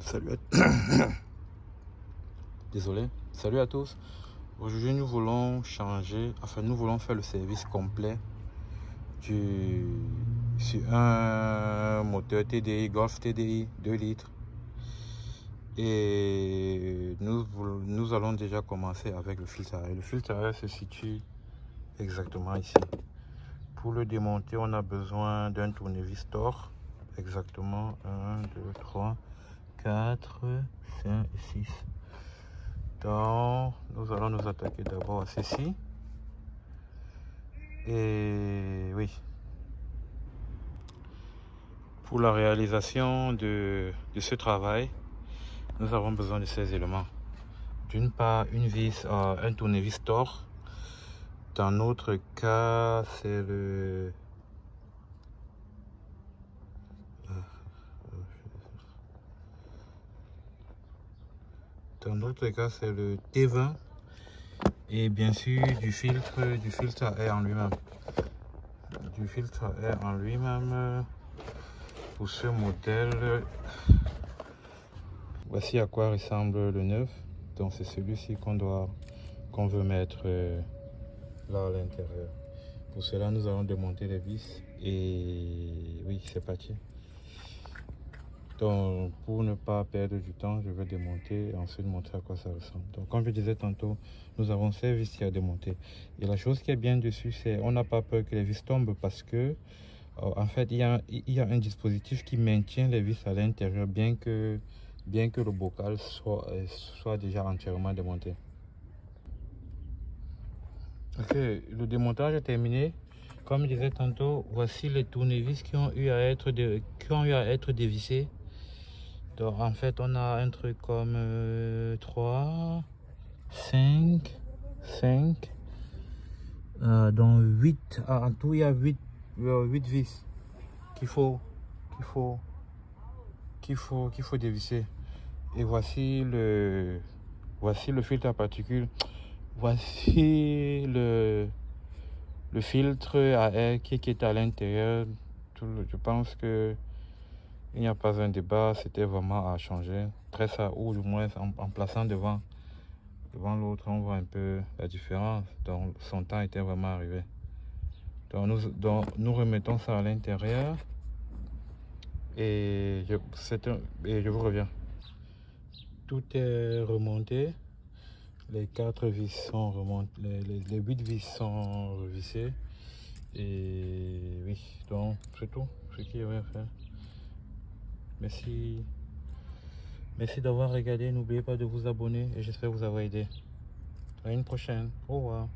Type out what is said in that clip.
Salut Désolé. Salut à tous. Aujourd'hui, nous voulons changer, nous voulons faire le service complet sur un moteur TDI, Golf TDI 2 litres. Et nous allons déjà commencer avec le filtre à air. Le filtre à air se situe exactement ici. Pour le démonter, on a besoin d'un tournevis Thor. Exactement 1, 2, 3, 4, 5 et 6. Donc, nous allons nous attaquer d'abord à ceci. Et oui. Pour la réalisation de ce travail, nous avons besoin de ces éléments. D'une part, une vis, un tournevis Thor. Dans notre cas, c'est le... Dans notre cas, c'est le T20. Et bien sûr, du filtre à air en lui-même. Du filtre à air en lui-même. Pour ce modèle, voici à quoi ressemble le neuf. Donc c'est celui-ci qu'on veut mettre là à l'intérieur. Pour cela, nous allons démonter les vis et oui, c'est parti. Donc pour ne pas perdre du temps, je vais démonter et ensuite montrer à quoi ça ressemble. Donc comme je disais tantôt, nous avons ces vis à démonter. Et la chose qui est bien dessus, c'est on n'a pas peur que les vis tombent parce que en fait, il y a un dispositif qui maintient les vis à l'intérieur, bien que le bocal soit déjà entièrement démonté. Ok, le démontage est terminé. Comme je disais tantôt, voici les tournevis qui ont eu à être dévissés. Donc en fait, on a un truc comme 3, 5, donc 8. En tout, il y a 8 vis qu'il faut dévisser. Et voici le filtre à particules. Voici le filtre à air qui est à l'intérieur. Je pense que il n'y a pas un débat, c'était vraiment à changer. Très ça, ou du moins en plaçant devant l'autre, on voit un peu la différence. Donc son temps était vraiment arrivé. Donc nous remettons ça à l'intérieur. Et je vous reviens. Tout est remonté. Les 4 vis sont remontées. Les 8 vis sont revissées. Et oui, donc c'est tout ce qu'il y avait à faire. Merci. Merci d'avoir regardé. N'oubliez pas de vous abonner et j'espère vous avoir aidé. À une prochaine. Au revoir.